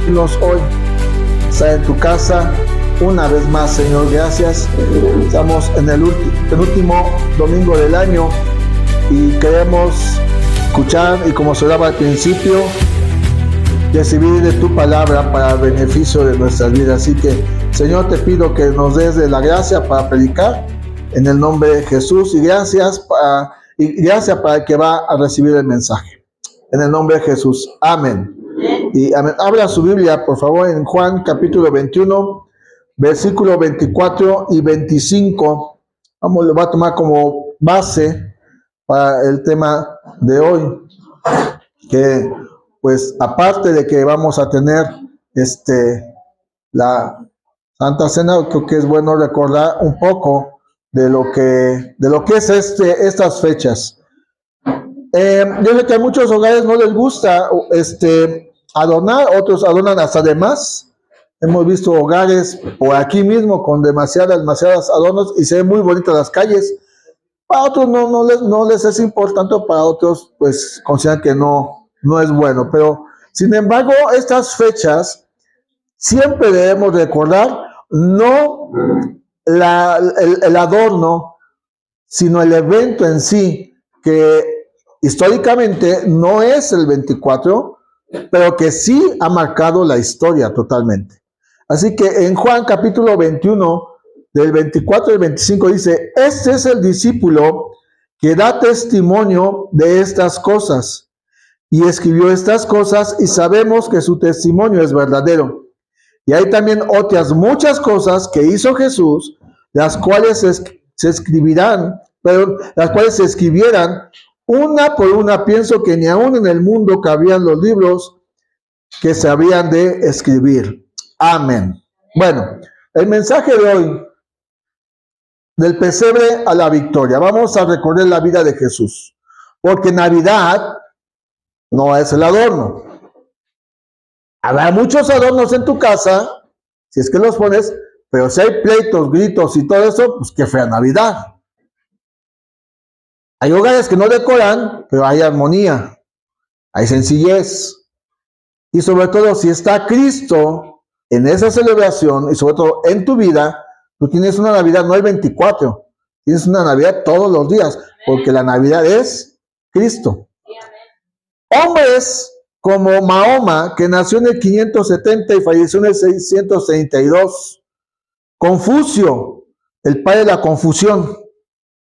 Hoy, está en tu casa una vez más, Señor, gracias. Estamos en el último domingo del año y queremos escuchar, y como se daba al principio, recibir de tu palabra para el beneficio de nuestras vidas. Así que, Señor, te pido que nos des de la gracia para predicar en el nombre de Jesús, y gracias para el que va a recibir el mensaje. En el nombre de Jesús. Amén. Y amén. Abra su Biblia, por favor, en Juan capítulo 21, versículo 24 y 25. Lo va a tomar como base para el tema de hoy, que pues aparte de que vamos a tener la Santa Cena, creo que es bueno recordar un poco de lo que es estas fechas. Yo sé que a muchos hogares no les gusta adornar, otros adornan hasta de más. Hemos visto hogares por aquí mismo con demasiadas adornos y se ven muy bonitas las calles. Para otros no les es importante, para otros pues consideran que no es bueno. Pero sin embargo, estas fechas siempre debemos recordar no el adorno, sino el evento en sí, que históricamente no es el 24, pero que sí ha marcado la historia totalmente. Así que en Juan capítulo 21, del 24 al 25 dice: este es el discípulo que da testimonio de estas cosas, y escribió estas cosas, y sabemos que su testimonio es verdadero. Y hay también otras muchas cosas que hizo Jesús, las cuales se escribieran una por una. Pienso que ni aún en el mundo cabían los libros que se habían de escribir. Amén. Bueno, el mensaje de hoy, del pesebre a la victoria. Vamos a recorrer la vida de Jesús, porque Navidad no es el adorno. Habrá muchos adornos en tu casa, si es que los pones, pero si hay pleitos, gritos y todo eso, pues qué fea Navidad. Hay hogares que no decoran, pero hay armonía, hay sencillez. Y sobre todo, si está Cristo en esa celebración, y sobre todo en tu vida, tú tienes una Navidad no el 24, tienes una Navidad todos los días, porque la Navidad es Cristo. Hombres como Mahoma, que nació en el 570 y falleció en el 632. Confucio, el padre de la confusión,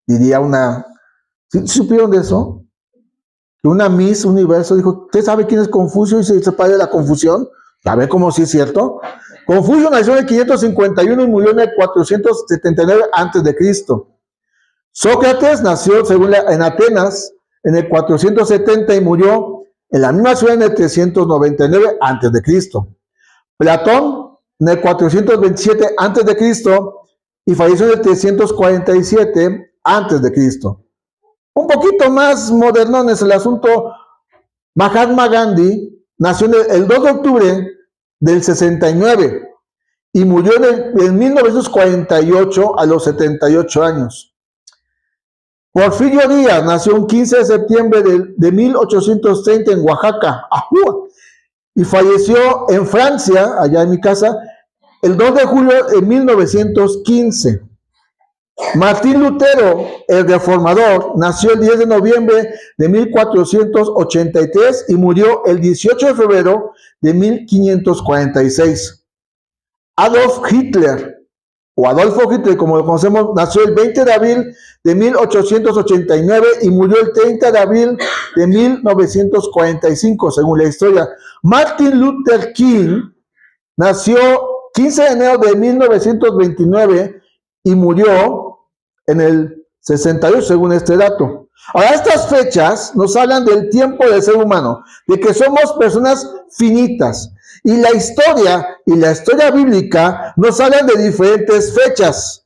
diría una... ¿Sí supieron de eso? Que una Miss Universo dijo: ¿usted sabe quién es Confucio? Y se dice padre de la confusión. A ver cómo sí es cierto. Confucio nació en el 551 y murió en el 479 a.C. Sócrates nació en Atenas en el 470 y murió en la misma ciudad en el 399 a.C. Platón en el 427 a.C. y falleció en el 347 a.C. Un poquito más modernón es el asunto. Mahatma Gandhi nació el 2 de octubre del 69 y murió en 1948 a los 78 años. Porfirio Díaz nació el 15 de septiembre de 1830 en Oaxaca, y falleció en Francia, allá en mi casa, el 2 de julio de 1915. Martín Lutero, el reformador, nació el 10 de noviembre de 1483 y murió el 18 de febrero de 1546. Adolfo Hitler, como lo conocemos, nació el 20 de abril de 1889 y murió el 30 de abril de 1945, según la historia. Martin Luther King nació 15 de enero de 1929 y murió en el 68, según este dato. Ahora, estas fechas nos hablan del tiempo del ser humano, de que somos personas finitas. Y la historia bíblica nos hablan de diferentes fechas.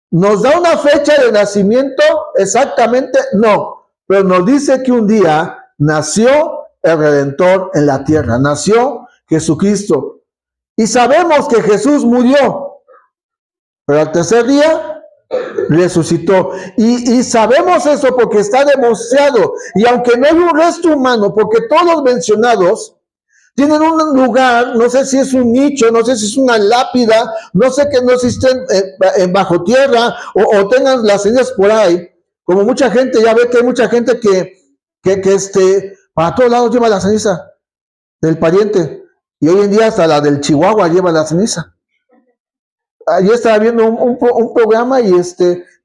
¿Nos da una fecha de nacimiento exactamente? No, pero nos dice que un día nació el Redentor en la tierra, nació Jesucristo. Y sabemos que Jesús murió, pero al tercer día resucitó, y sabemos eso porque está demostrado, y aunque no hay un resto humano, porque todos los mencionados tienen un lugar, no sé si es un nicho, no sé si es una lápida, no sé que no existen bajo tierra o tengan las cenizas por ahí. Como mucha gente, ya ve que hay mucha gente que para todos lados lleva la ceniza del pariente. Y hoy en día hasta la del Chihuahua lleva la ceniza. Ayer estaba viendo un programa y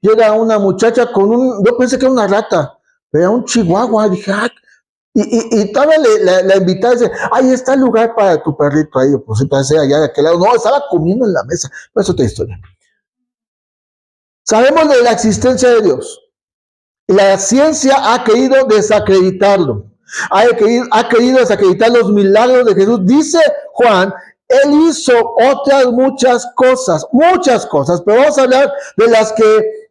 llega una muchacha yo pensé que era una rata, pero era un chihuahua. Dije, y todavía la invitada dice, ahí está el lugar para tu perrito. Ahí, pues sí, parece allá de aquel lado. No, estaba comiendo en la mesa. Pero es otra historia. Sabemos de la existencia de Dios. La ciencia ha querido desacreditarlo. Ha querido desacreditar los milagros de Jesús. Dice Juan, Él hizo otras muchas cosas, pero vamos a hablar de las que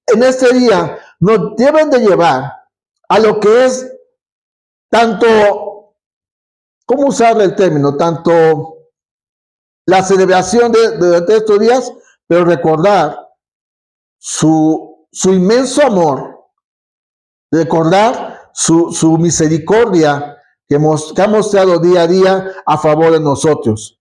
en este día nos deben de llevar a lo que es tanto, ¿cómo usar el término? Tanto la celebración de estos días, pero recordar su inmenso amor, recordar su misericordia que ha mostrado día a día a favor de nosotros.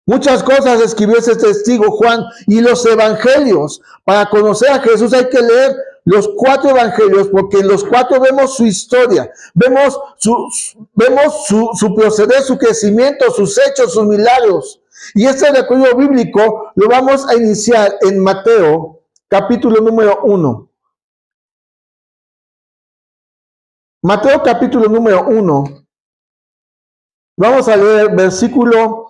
Muchas cosas escribió ese testigo Juan y los evangelios. Para conocer a Jesús hay que leer los 4 evangelios, porque en los 4 vemos su historia, vemos su proceder, su crecimiento, sus hechos, sus milagros. Y este recorrido bíblico lo vamos a iniciar en Mateo, capítulo número 1. Mateo, capítulo número 1. Vamos a leer versículo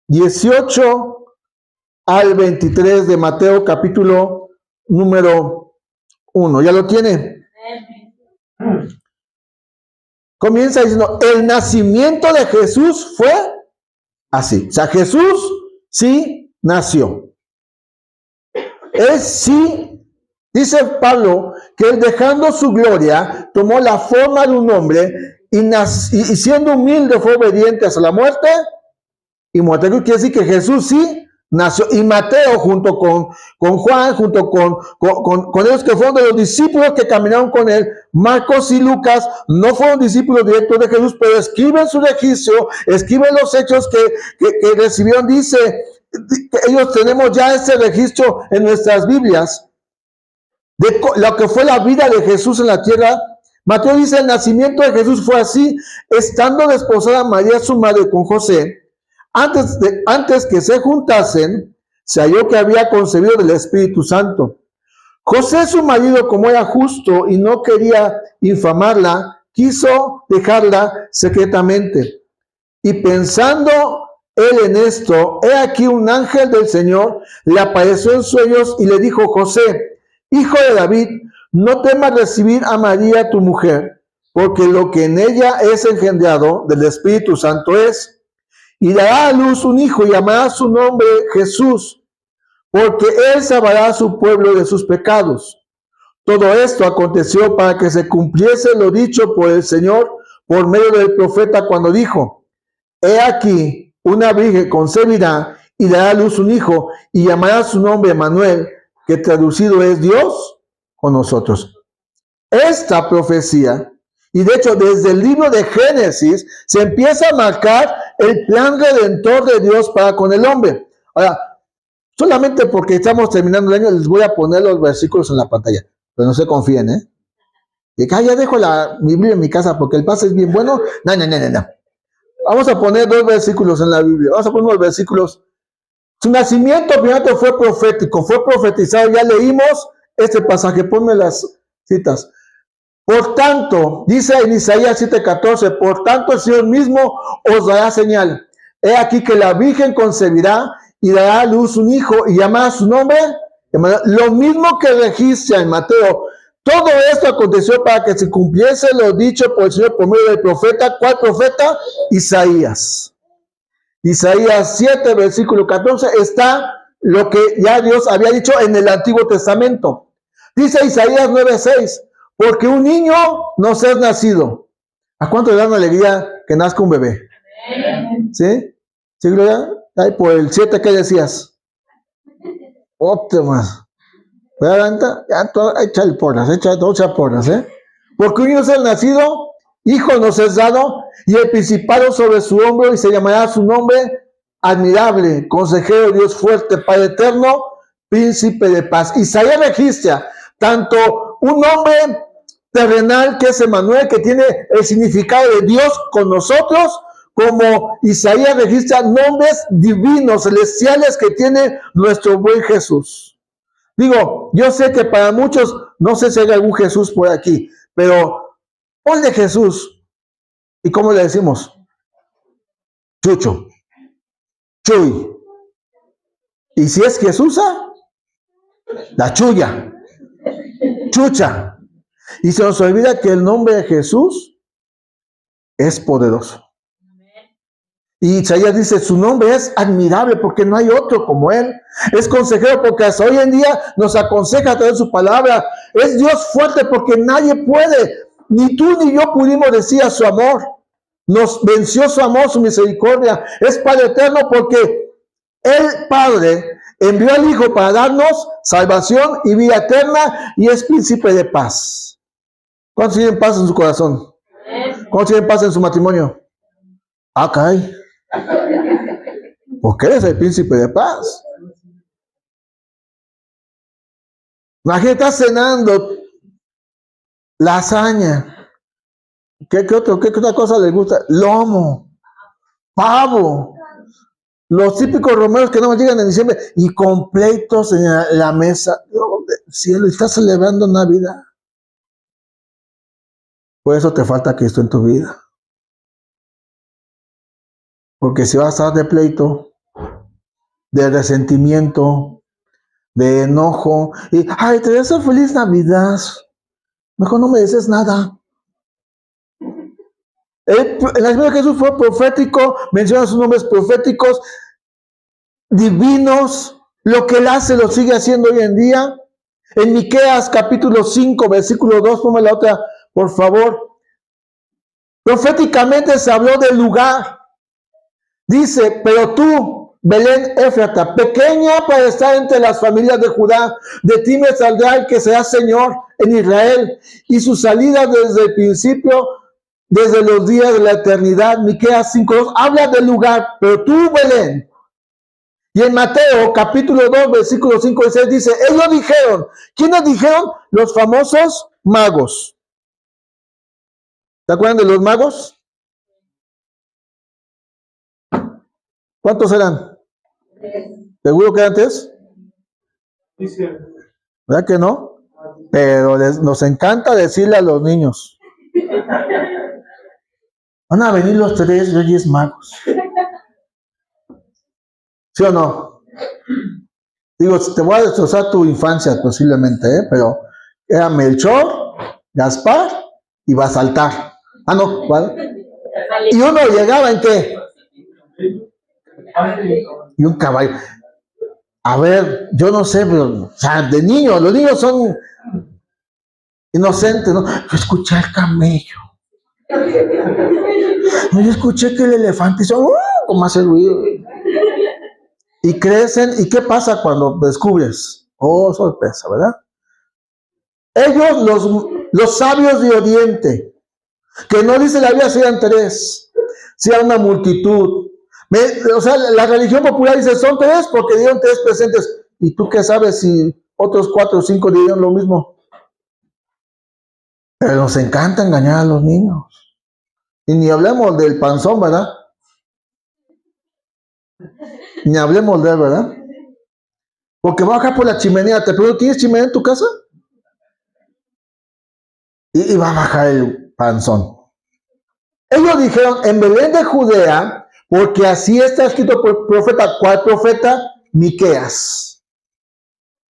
18 al 23 de Mateo, capítulo número 1. ¿Ya lo tiene? Comienza diciendo, el nacimiento de Jesús fue así. O sea, Jesús sí nació. Él sí, dice Pablo, que él dejando su gloria, tomó la forma de un hombre y siendo humilde fue obediente hasta la muerte y muerte. Quiere decir que Jesús sí nació. Y Mateo, junto con Juan, junto con ellos que fueron de los discípulos que caminaron con él, Marcos y Lucas, no fueron discípulos directos de Jesús, pero escriben su registro, escriben los hechos que recibieron. Dice que ellos tenemos ya ese registro en nuestras Biblias de lo que fue la vida de Jesús en la tierra. Mateo dice, el nacimiento de Jesús fue así, estando desposada María su madre con José. Antes que se juntasen, se halló que había concebido del Espíritu Santo. José, su marido, como era justo y no quería infamarla, quiso dejarla secretamente. Y pensando él en esto, he aquí un ángel del Señor le apareció en sueños y le dijo, José, hijo de David, no temas recibir a María tu mujer, porque lo que en ella es engendrado del Espíritu Santo es. Y dará a luz un hijo y llamará su nombre Jesús, porque él salvará a su pueblo de sus pecados. Todo esto aconteció para que se cumpliese lo dicho por el Señor por medio del profeta cuando dijo, he aquí, una virgen concebirá y dará a luz un hijo y llamará su nombre Emmanuel, que traducido es Dios con nosotros. Esta profecía, y de hecho desde el libro de Génesis, se empieza a marcar el plan redentor de Dios para con el hombre. Ahora, solamente porque estamos terminando el año, les voy a poner los versículos en la pantalla, pero no se confíen, ¿eh? Y que ya dejo mi Biblia en mi casa porque el pase es bien bueno. No. Vamos a poner 2 versículos en la Biblia. Vamos a poner unos versículos. Su nacimiento primero fue profético, fue profetizado. Ya leímos este pasaje, ponme las citas. Por tanto, dice en Isaías 7:14, por tanto el Señor mismo os dará señal. He aquí que la Virgen concebirá y dará a luz un hijo y llamará su nombre. Lo mismo que registra en Mateo. Todo esto aconteció para que se cumpliese lo dicho por el Señor por medio del profeta. ¿Cuál profeta? Isaías. Isaías 7, versículo 14, está lo que ya Dios había dicho en el Antiguo Testamento. Dice Isaías 9:6, porque un niño nos es nacido. ¿A cuánto le dan alegría que nazca un bebé? ¿Sí? ¿Sí, Gloria? Ahí por el 7, ¿qué decías? Óptimas. Ya échale porras, echa porras, ¿eh? Porque un niño es nacido Hijo nos es dado, y el principado sobre su hombro, y se llamará su nombre admirable, consejero, Dios fuerte, Padre eterno, príncipe de paz. Isaías registra tanto un nombre terrenal que es Emmanuel, que tiene el significado de Dios con nosotros, como Isaías registra nombres divinos, celestiales que tiene nuestro buen Jesús. Digo, yo sé que para muchos, no sé si hay algún Jesús por aquí, pero ponle Jesús. ¿Y cómo le decimos? Chucho, Chuy. Y si es Jesús, la Chuya, Chucha. Y se nos olvida que el nombre de Jesús es poderoso. Y Isaías dice, su nombre es admirable porque no hay otro como él. Es consejero porque hasta hoy en día nos aconseja a través de su palabra. Es Dios fuerte porque nadie puede, ni tú ni yo pudimos decir a su amor. Nos venció su amor, su misericordia. Es Padre eterno porque el Padre envió al Hijo para darnos salvación y vida eterna, y es príncipe de paz. ¿Cuántos tienen paz en su corazón? ¿Cuántos tienen paz en su matrimonio? Ah, caray. Porque eres el príncipe de paz. Imagínate, estás cenando lasaña. ¿Qué otra cosa les gusta? Lomo, pavo. Los típicos romeros que no me llegan en diciembre y completos en la mesa. Dios del cielo, estás celebrando Navidad. Por eso te falta Cristo en tu vida. Porque si vas a estar de pleito, de resentimiento, de enojo, y, ay, te deseo feliz Navidad, mejor no me dices nada. El nacimiento de Jesús fue profético, menciona sus nombres proféticos, divinos, lo que él hace lo sigue haciendo hoy en día. En Miqueas capítulo 5, versículo 2, ponme la otra, por favor. Proféticamente se habló del lugar. Dice, pero tú, Belén Éfrata, pequeña para estar entre las familias de Judá, de ti me saldrá el que sea Señor en Israel, y su salida desde el principio, desde los días de la eternidad. Miqueas 5:2 habla del lugar, pero tú, Belén. Y en Mateo capítulo 2, versículos 5 y 6 dice, ellos dijeron, ¿quiénes dijeron? Los famosos magos. ¿Se acuerdan de los magos? ¿Cuántos eran? ¿Seguro que eran 3? ¿Verdad que no? Pero nos encanta decirle a los niños. Van a venir los 3 reyes magos. ¿Sí o no? Digo, te voy a destrozar tu infancia posiblemente, pero era Melchor, Gaspar y Baltasar. Ah, no, ¿vale? Y uno llegaba ¿en qué? Y un caballo. A ver, yo no sé, pero, o sea, de niños, los niños son inocentes, ¿no? Yo escuché el camello. No, yo escuché que el elefante hizo, como hace ruido. Y crecen, ¿y qué pasa cuando descubres? Oh, sorpresa, ¿verdad? Ellos, los sabios de Oriente, que no dice la Biblia, sean 3, sean una multitud. O sea, la religión popular dice, son 3 porque dieron 3 presentes. ¿Y tú qué sabes si otros 4 o 5 dieron lo mismo? Pero nos encanta engañar a los niños. Y ni hablemos del panzón, ¿verdad? Ni hablemos de él, ¿verdad? Porque va a bajar por la chimenea. Te pregunto, ¿tienes chimenea en tu casa? Y va a bajar el panzón. Ellos dijeron, en Belén de Judea, porque así está escrito por el profeta. ¿Cuál profeta? Miqueas.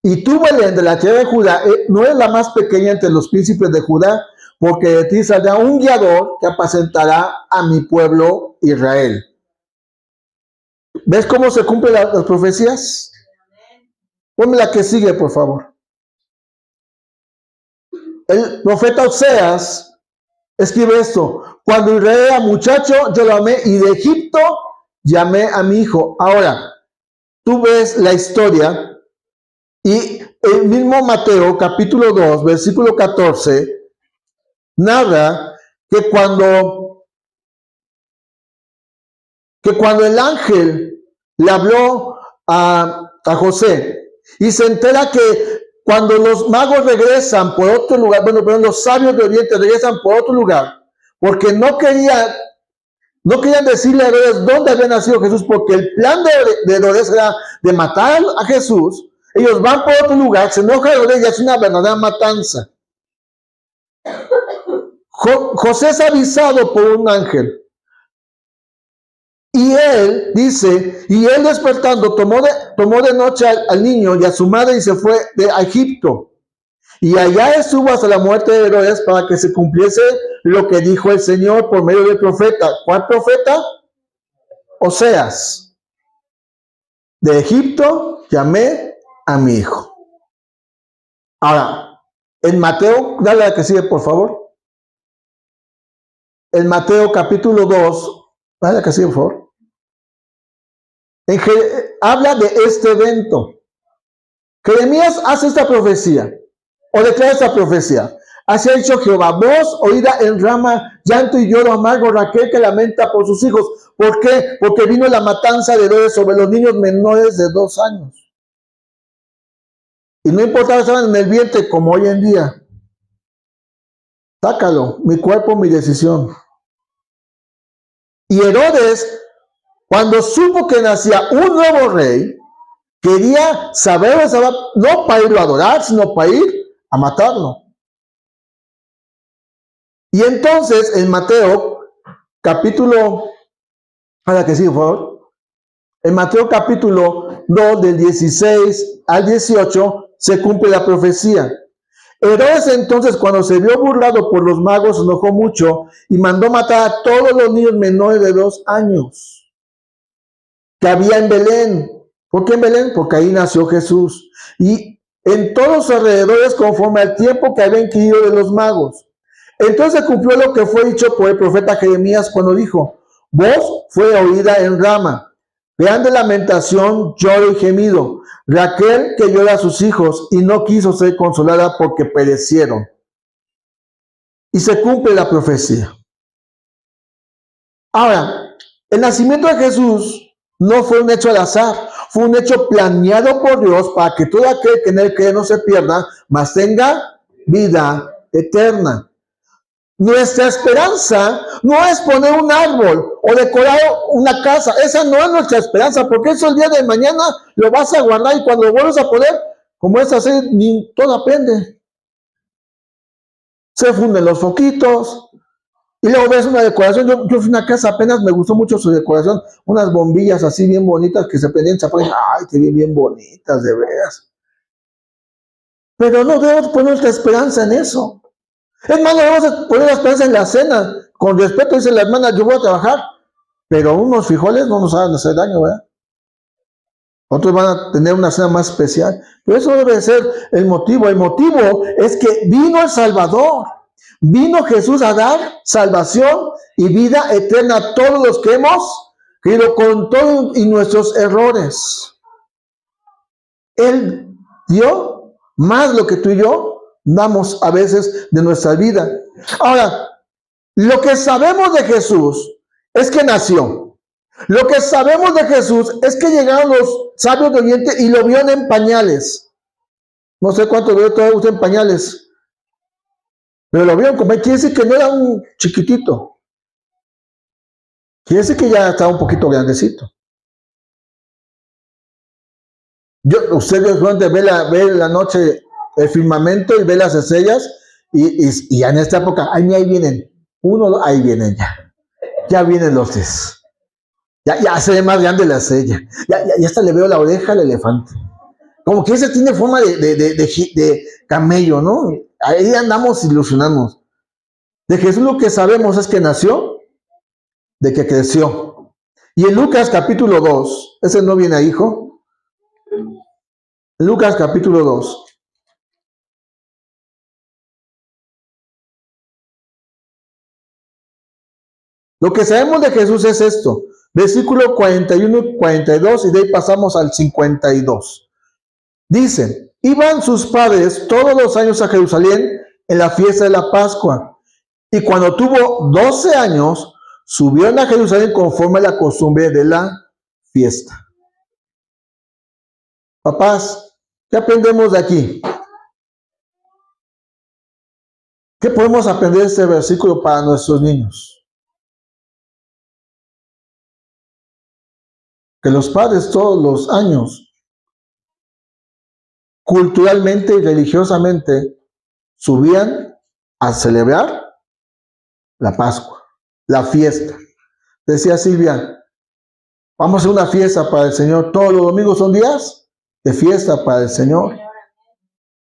Y tú, Belén, de la tierra de Judá, no eres la más pequeña entre los príncipes de Judá, porque de ti saldrá un guiador que apacentará a mi pueblo Israel. ¿Ves cómo se cumplen las profecías? Ponme la que sigue, por favor. El profeta Oseas escribe esto: cuando Israel era muchacho, yo lo amé, y de Egipto llamé a mi hijo. Ahora, tú ves la historia, y el mismo Mateo, capítulo 2, versículo 14, narra que cuando el ángel le habló a José y se entera que cuando los magos regresan por otro lugar, bueno, pero los sabios de Oriente regresan por otro lugar, porque no querían decirle a Herodes dónde había nacido Jesús, porque el plan de Herodes era de matar a Jesús. Ellos van por otro lugar, se enoja Herodes y hace una verdadera matanza. José es avisado por un ángel. Y él dice, y él despertando tomó de noche al niño y a su madre y se fue a Egipto. Y allá estuvo hasta la muerte de Herodes para que se cumpliese lo que dijo el Señor por medio del profeta. ¿Cuál profeta? Oseas. De Egipto llamé a mi hijo. Ahora, en Mateo, dale a la que sigue, por favor. En Mateo capítulo 2, dale a la que sigue, por favor. Habla de este evento. Jeremías hace esta profecía, o declara esta profecía. Así ha dicho Jehová: voz oída en Rama, llanto y lloro amargo, Raquel que lamenta por sus hijos. ¿Por qué? Porque vino la matanza de Herodes sobre los niños menores de 2 años. Y no importaba, estaban en el vientre como hoy en día. Sácalo, mi cuerpo, mi decisión. Y Herodes, cuando supo que nacía un nuevo rey, quería saber, no para irlo a adorar, sino para ir a matarlo. Y entonces en Mateo capítulo, ahora que sí, por favor, en Mateo capítulo 2 del 16 al 18 se cumple la profecía. Herodes entonces, cuando se vio burlado por los magos, se enojó mucho y mandó matar a todos los niños menores de 2 años que había en Belén. ¿Por qué en Belén? Porque ahí nació Jesús. Y en todos los alrededores, conforme al tiempo que había inquirido de los magos. Entonces cumplió lo que fue dicho por el profeta Jeremías cuando dijo: voz fue oída en Rama, grande lamentación, lloro y gemido, Raquel que llora a sus hijos y no quiso ser consolada porque perecieron. Y se cumple la profecía. Ahora, el nacimiento de Jesús no fue un hecho al azar, fue un hecho planeado por Dios para que todo aquel que en él cree no se pierda, mas tenga vida eterna. Nuestra esperanza no es poner un árbol o decorar una casa. Esa no es nuestra esperanza, porque eso el día de mañana lo vas a guardar y cuando lo vuelves a poner, como es hacer, ni todo aprende. Se funden los foquitos y luego ves una decoración. Yo fui a una casa, apenas me gustó mucho su decoración, unas bombillas así bien bonitas que se prendían, se ponen, ay, que bien bonitas, de veras. Pero no debemos poner nuestra esperanza en eso. Es más, no debemos poner la esperanza en la cena. Con respeto, dice la hermana, yo voy a trabajar, pero unos frijoles no nos van a hacer daño, ¿verdad? Otros van a tener una cena más especial. Pero eso debe ser el motivo. El motivo es que vino el Salvador. Vino Jesús a dar salvación y vida eterna a todos los que hemos creído con todos y nuestros errores. Él dio más lo que tú y yo damos a veces de nuestra vida. Ahora, lo que sabemos de Jesús es que nació. Lo que sabemos de Jesús es que llegaron los sabios de Oriente y lo vieron en pañales. No sé cuánto veo todavía usted en pañales, pero lo vieron como, quiere decir que no era un chiquitito. Quiere decir que ya estaba un poquito grandecito. Usted ve la noche el firmamento y ve las estrellas y ya en esta época, ahí vienen, ahí vienen ya vienen los tres, ya se ve más grande la estrella, ya hasta le veo la oreja al elefante, como que ese tiene forma de camello, ¿no? Ahí andamos ilusionándonos. De Jesús lo que sabemos es que nació, de que creció. Y en Lucas capítulo 2, ese no viene ahí, hijo. Lucas capítulo 2. Lo que sabemos de Jesús es esto, versículo 41 y 42, y de ahí pasamos al 52. Dicen, iban sus padres todos los años a Jerusalén en la fiesta de la Pascua, Y cuando tuvo 12 años, subieron a Jerusalén conforme a la costumbre de la fiesta. Papás, ¿qué aprendemos de aquí? ¿Qué podemos aprender de este versículo para nuestros niños? Que los padres todos los años, culturalmente y religiosamente, subían a celebrar la Pascua, la fiesta. Decía Silvia, vamos a hacer una fiesta para el Señor. Todos los domingos son días de fiesta para el Señor.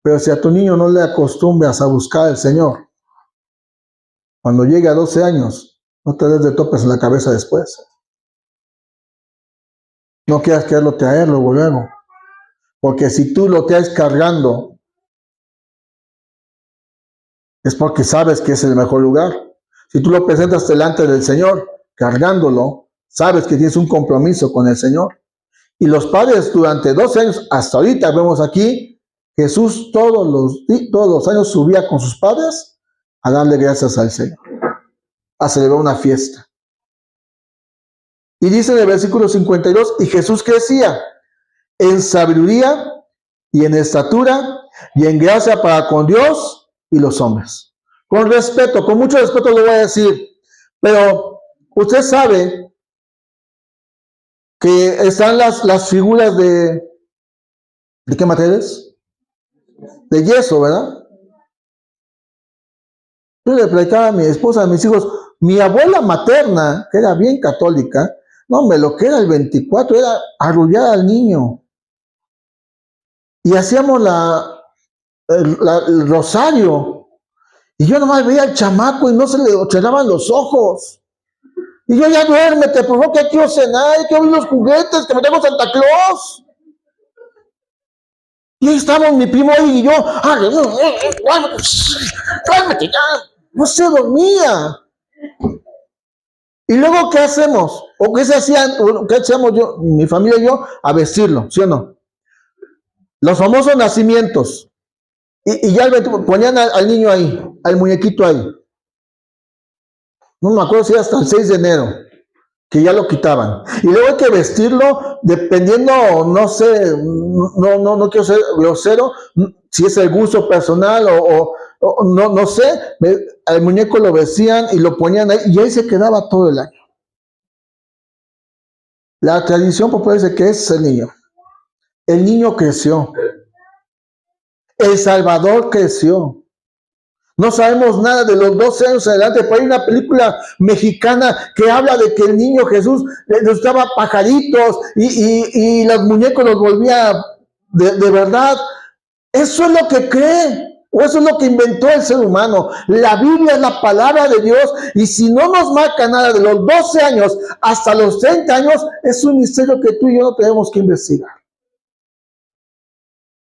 Pero si a tu niño no le acostumbras a buscar al Señor, cuando llegue a 12 años, no te des de topes en la cabeza después. No quieras quererlo traerlo luego. Porque si tú lo traes cargando, es porque sabes que es el mejor lugar. Si tú lo presentas delante del Señor, cargándolo, sabes que tienes un compromiso con el Señor. Y los padres durante 12 años, hasta ahorita vemos aquí, Jesús todos los años subía con sus padres a darle gracias al Señor, a celebrar una fiesta. Y dice en el versículo 52, y Jesús crecía en sabiduría y en estatura y en gracia para con Dios y los hombres. Con respeto, con mucho respeto lo voy a decir, pero usted sabe que están las figuras ¿de qué materiales? De yeso, ¿verdad? Yo le platicaba a mi esposa, a mis hijos, mi abuela materna, que era bien católica, no, hombre, lo que era el 24 era arrullar al niño. Y hacíamos el rosario. Y yo nomás veía al chamaco y no se le cerraban los ojos. Y yo, ya duérmete, por favor, que quiero cenar, quiero ver los juguetes, que me tengo Santa Claus. Y ahí estábamos mi primo y yo, duérmete ya. No se dormía. Y luego, ¿qué hacemos? ¿O qué se hacían? ¿Qué hacíamos yo, mi familia y yo? A vestirlo, ¿sí o no? Los famosos nacimientos. Y ya ponían al niño ahí, al muñequito ahí. No me acuerdo si era hasta el 6 de enero, que ya lo quitaban. Y luego hay que vestirlo, dependiendo, no sé, no quiero ser grosero, si es el gusto personal o no sé, al muñeco lo vestían y lo ponían ahí, y ahí se quedaba todo el año. La tradición popular dice que es el niño. El niño creció. El Salvador creció. No sabemos nada de los 12 años adelante, pero hay una película mexicana que habla de que el niño Jesús le gustaba pajaritos y los muñecos los volvía de verdad. Eso es lo que cree, o eso es lo que inventó el ser humano. La Biblia es la palabra de Dios, y si no nos marca nada de los 12 años hasta los 30 años, es un misterio que tú y yo no tenemos que investigar.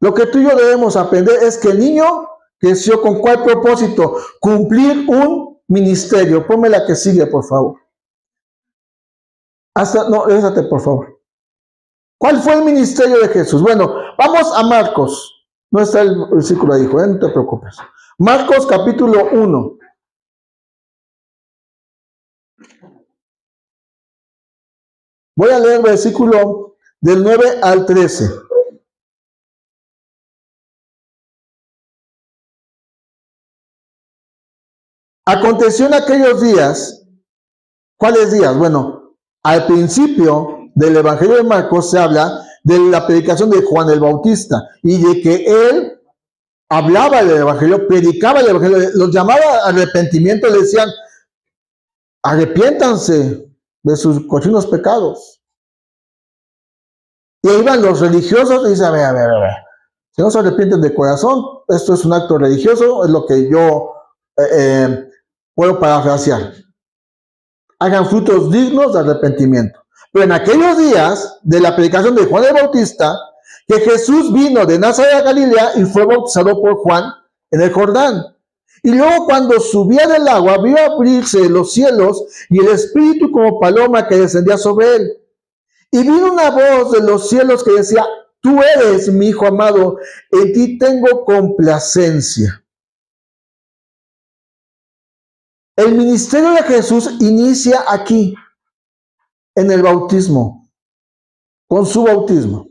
Lo que tú y yo debemos aprender es que el niño creció con ¿cuál propósito? Cumplir un ministerio. Ponme la que sigue, por favor. Déjate, por favor. ¿Cuál fue el ministerio de Jesús? Bueno, vamos a Marcos. No está el versículo ahí, hijo, no te preocupes. Marcos capítulo 1. Voy a leer el versículo del 9 al 13. Aconteció en aquellos días, ¿cuáles días? Bueno, al principio del Evangelio de Marcos se habla de la predicación de Juan el Bautista y de que él hablaba del Evangelio, predicaba el Evangelio, los llamaba a arrepentimiento, le decían, arrepiéntanse de sus cochinos pecados. Y ahí van los religiosos y dicen, a ver, si no se arrepienten de corazón, esto es un acto religioso, es lo que yo puedo parafrasear. Hagan frutos dignos de arrepentimiento. Pero en aquellos días de la predicación de Juan el Bautista, que Jesús vino de Nazaret a Galilea y fue bautizado por Juan en el Jordán. Y luego cuando subía del agua, vio abrirse los cielos y el Espíritu como paloma que descendía sobre él. Y vino una voz de los cielos que decía, tú eres mi Hijo amado, en ti tengo complacencia. El ministerio de Jesús inicia aquí, en el bautismo, con su bautismo.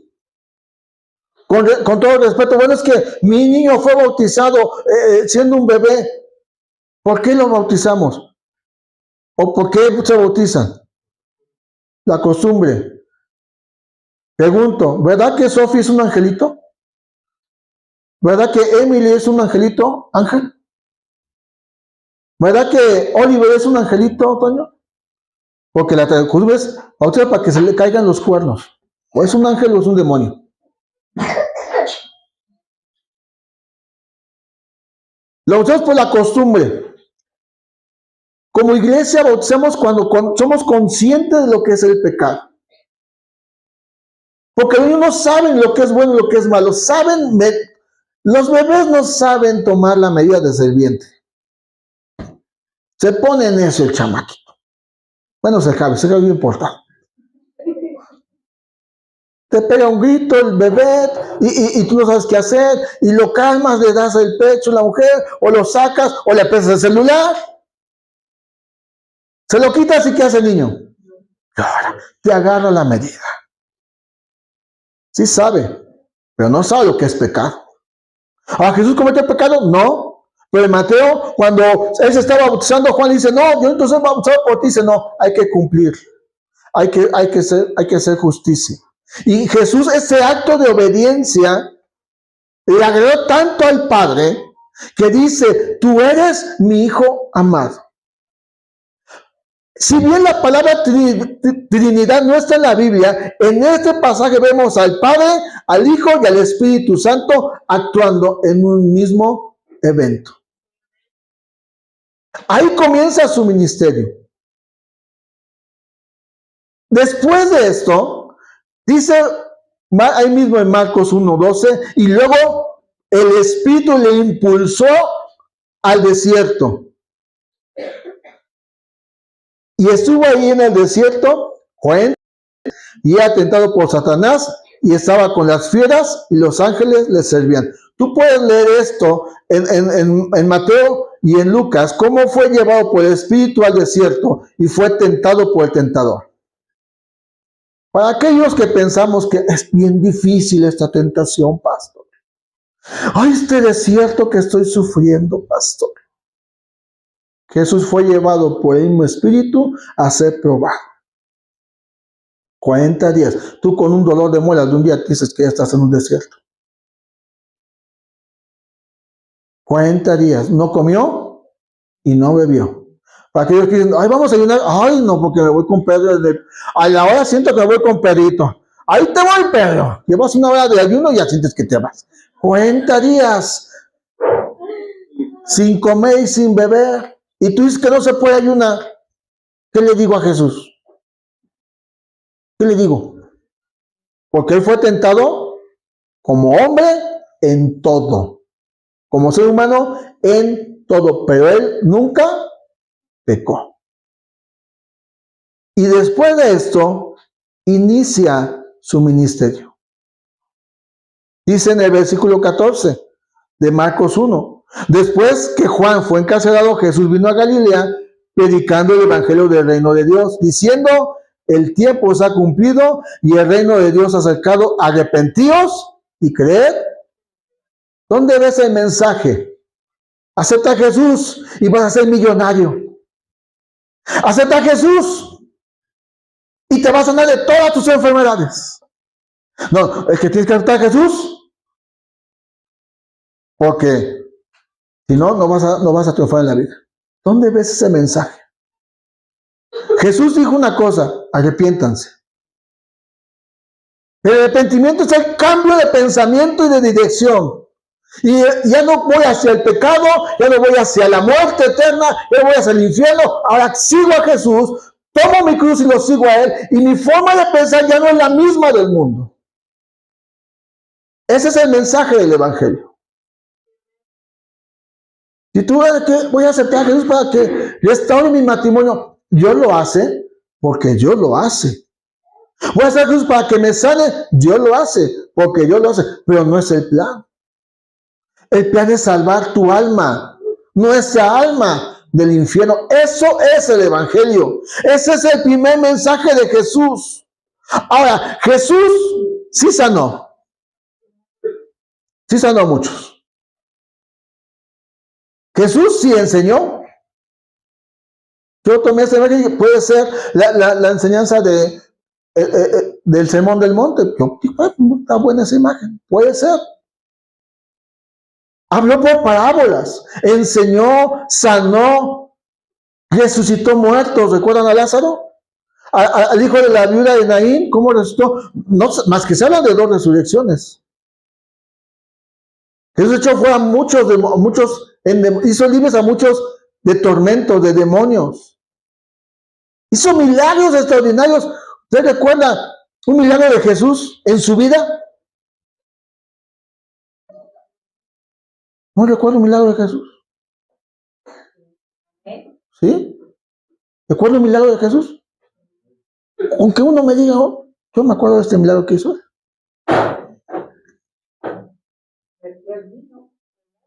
Con todo respeto, bueno, es que mi niño fue bautizado siendo un bebé. ¿Por qué lo bautizamos? ¿O por qué se bautizan? La costumbre. Pregunto, ¿verdad que Sophie es un angelito? ¿Verdad que Emily es un angelito, Ángel? ¿Verdad que Oliver es un angelito, Toño? Porque la costumbre es bautizar para que se le caigan los cuernos. O es un ángel o es un demonio. Lo bautizamos por la costumbre. Como iglesia bautizamos cuando somos conscientes de lo que es el pecado. Porque ellos no saben lo que es bueno y lo que es malo. Los bebés no saben tomar la medida desde el vientre. Se pone en eso el chamaquito. Bueno, se cabe no importa. Te pega un grito el bebé y tú no sabes qué hacer y lo calmas, le das el pecho a la mujer o lo sacas o le prestas el celular. Se lo quitas y ¿qué hace el niño? Ahora, te agarra la medida. Sí sabe, pero no sabe lo que es pecado. ¿Ah, Jesús cometió pecado? No. Pero en Mateo, cuando él se estaba bautizando, Juan dice, no, yo entonces bautizado por ti. Dice, no, hay que cumplir. Hay que hacer justicia. Y Jesús, ese acto de obediencia, le agradó tanto al Padre, que dice, tú eres mi Hijo amado. Si bien la palabra Trinidad no está en la Biblia, en este pasaje vemos al Padre, al Hijo y al Espíritu Santo actuando en un mismo evento. Ahí comienza su ministerio. Después de esto, dice ahí mismo en Marcos 1:12, y luego el Espíritu le impulsó al desierto. Y estuvo ahí en el desierto, y era tentado por Satanás, y estaba con las fieras, y los ángeles le servían. Tú puedes leer esto en Mateo y en Lucas, cómo fue llevado por el Espíritu al desierto, y fue tentado por el tentador. Para aquellos que pensamos que es bien difícil esta tentación, pastor. Ay, este desierto que estoy sufriendo, pastor. Jesús fue llevado por el mismo Espíritu a ser probado. 40 días. Tú con un dolor de muelas de un día dices que ya estás en un desierto. 40 días. No comió y no bebió. Para aquellos que dicen, ay, vamos a ayunar. Ay, no, porque me voy con Pedro. A la hora siento que me voy con Pedrito. Ahí te voy, Pedro. Llevas una hora de ayuno y ya sientes que te vas. 40 días. Sin comer y sin beber. Y tú dices que no se puede ayunar. ¿Qué le digo a Jesús? ¿Qué le digo? Porque él fue tentado como hombre en todo. Como ser humano en todo. Pero él nunca pecó. Y después de esto, inicia su ministerio. Dice en el versículo 14 de Marcos 1. Después que Juan fue encarcelado, Jesús vino a Galilea predicando el evangelio del reino de Dios, diciendo, el tiempo se ha cumplido y el reino de Dios ha acercado, arrepentíos y creed. ¿Dónde ves el mensaje? Acepta a Jesús y vas a ser millonario. Acepta a Jesús y te vas a sanar de todas tus enfermedades. No, es que tienes que aceptar a Jesús, porque si no, no vas a triunfar en la vida. ¿Dónde ves ese mensaje? Jesús dijo una cosa, arrepiéntanse. El arrepentimiento es el cambio de pensamiento y de dirección. Y ya no voy hacia el pecado, ya no voy hacia la muerte eterna, ya no voy hacia el infierno. Ahora sigo a Jesús, tomo mi cruz y lo sigo a Él. Y mi forma de pensar ya no es la misma del mundo. Ese es el mensaje del Evangelio. Si tú voy a aceptar a Jesús para que restaure mi matrimonio, Dios lo hace porque Dios lo hace. Voy a aceptar a Jesús para que me sane, Dios lo hace porque Dios lo hace, pero no es el plan. El plan es salvar tu alma, nuestra alma. del infierno. Eso es el Evangelio. Ese es el primer mensaje de Jesús. Ahora, Jesús sí sanó. Sí sanó a muchos. Jesús sí enseñó. Yo tomé ese mensaje, puede ser la enseñanza del Sermón del Monte. Está buena esa imagen. Puede ser. Habló por parábolas. Enseñó, sanó, resucitó muertos. ¿Recuerdan a Lázaro? Al hijo de la viuda de Naín, ¿cómo resucitó? No, más que se hablan de 2 resurrecciones. Jesús echó fuera hizo libres a muchos de tormentos, de demonios. Hizo milagros extraordinarios. ¿Usted recuerda un milagro de Jesús en su vida? ¿No recuerda un milagro de Jesús? ¿Sí? ¿Recuerda un milagro de Jesús? Aunque uno me diga, oh, yo me acuerdo de este milagro que hizo.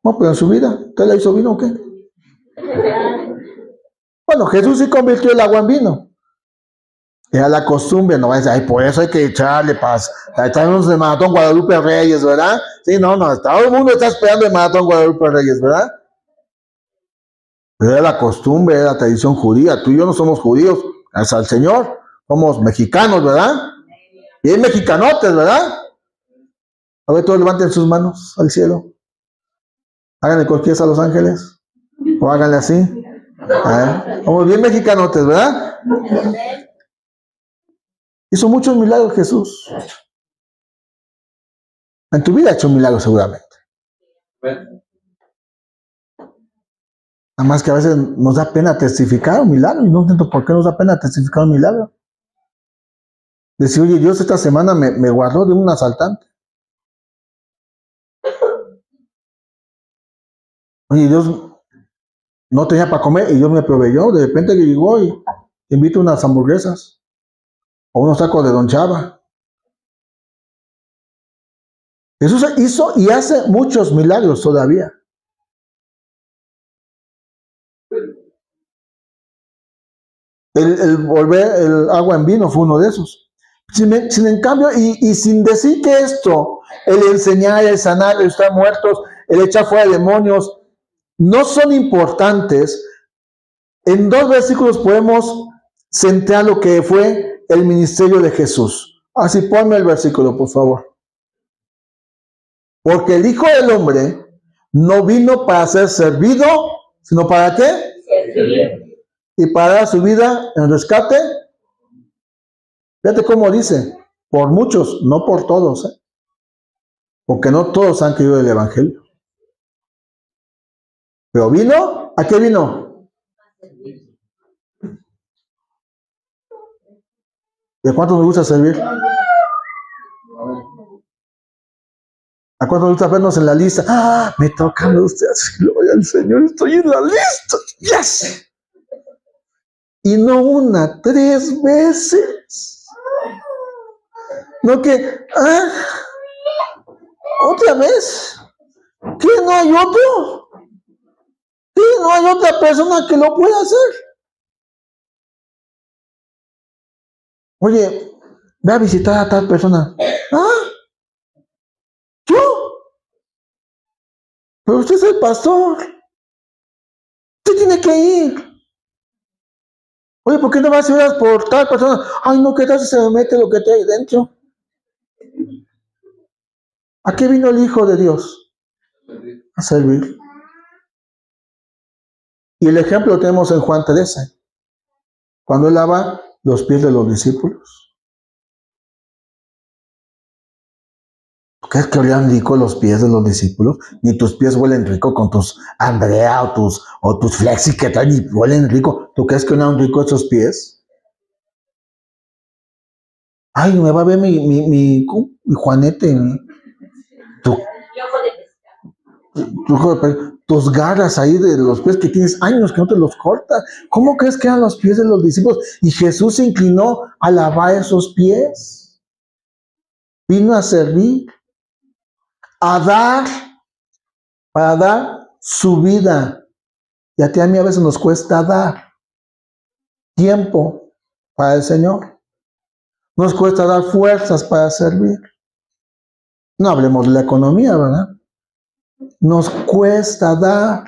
No, pero en su vida, ¿usted la hizo vino o qué? Bueno, Jesús sí convirtió el agua en vino. Era la costumbre, no va a decir, ay, por eso hay que echarle paz. Estamos en Maratón Guadalupe Reyes, ¿verdad? Sí, no, todo el mundo está esperando el Maratón Guadalupe Reyes, ¿verdad? Pero era la costumbre, era la tradición judía. Tú y yo no somos judíos, gracias al Señor. Somos mexicanos, ¿verdad? Y hay mexicanotes, ¿verdad? A ver, todos levanten sus manos al cielo. Háganle cosquillas a los ángeles. O háganle así. A ver, somos bien mexicanotes, ¿verdad? Hizo muchos milagros Jesús. En tu vida ha hecho un milagro seguramente. Nada más que a veces nos da pena testificar un milagro. Y no entiendo por qué nos da pena testificar un milagro. Decir, oye, Dios esta semana me guardó de un asaltante. Oye, Dios no tenía para comer y Dios me proveyó. De repente llegó y te invito unas hamburguesas o unos tacos de Don Chava. Jesús hizo y hace muchos milagros todavía. El volver el agua en vino fue uno de esos. Sin en cambio, y sin decir que esto, el enseñar, el sanar, el estar muertos, el echar fuera demonios, no son importantes, en 2 versículos podemos centrar lo que fue el ministerio de Jesús. Así ponme el versículo, por favor. Porque el Hijo del Hombre no vino para ser servido, sino ¿para qué? Servir. Y para dar su vida en rescate. Fíjate cómo dice, por muchos, no por todos, ¿eh? Porque no todos han creído el Evangelio. Pero vino, ¿a qué vino? ¿Y a cuántos nos gusta servir? ¿A cuántos nos gusta vernos en la lista? ¡Ah! Me toca a ustedes. Gloria al Señor, estoy en la lista. ¡Yes! Y no 1, 3 veces. No que, otra vez. ¿Qué no hay otro? ¿Qué no hay otra persona que lo pueda hacer? Oye, ve a visitar a tal persona. ¿Yo? Pero usted es el pastor. Usted tiene que ir. Oye, ¿por qué no vas a ir por tal persona? Ay, no, ¿qué tal si se me mete lo que te hay dentro? ¿A qué vino el Hijo de Dios? A servir. Y el ejemplo lo tenemos en Juan 13, cuando él lava los pies de los discípulos. ¿Tú crees que olían rico los pies de los discípulos? Ni tus pies huelen rico con tus Andrea o tus Flexi que traen y huelen rico. ¿Tú crees que olían rico esos pies? Ay, me va a ver mi Juanete. Tus garras ahí de los pies que tienes años que no te los cortas. ¿Cómo crees que eran los pies de los discípulos? Y Jesús se inclinó a lavar esos pies. Vino a servir, a dar, para dar su vida Y a ti y a mí a veces nos cuesta dar tiempo para el Señor. Nos cuesta dar fuerzas para servir. No hablemos de la economía, ¿verdad? Nos cuesta dar.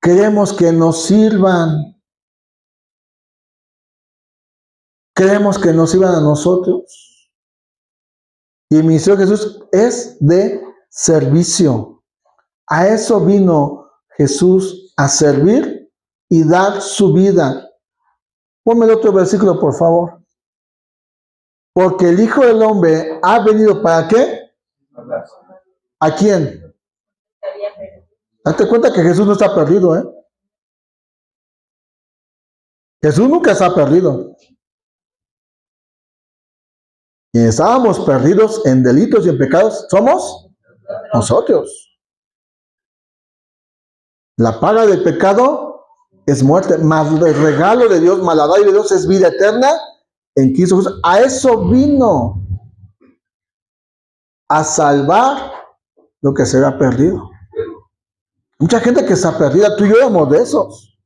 Queremos que nos sirvan. Queremos que nos sirvan a nosotros. Y el ministerio de Jesús es de servicio. A eso vino Jesús, a servir y dar su vida. Ponme el otro versículo, por favor. Porque el Hijo del Hombre ha venido ¿para qué? ¿A quién? Date cuenta que Jesús no está perdido, ¿eh? Jesús nunca está perdido. Y estábamos perdidos en delitos y en pecados, somos nosotros. La paga del pecado es muerte, mas el regalo de Dios, más la dádiva de Dios es vida eterna en Cristo Jesús. A eso vino, a salvar lo que se había perdido. Mucha gente que está perdida, tú y yo éramos de esos.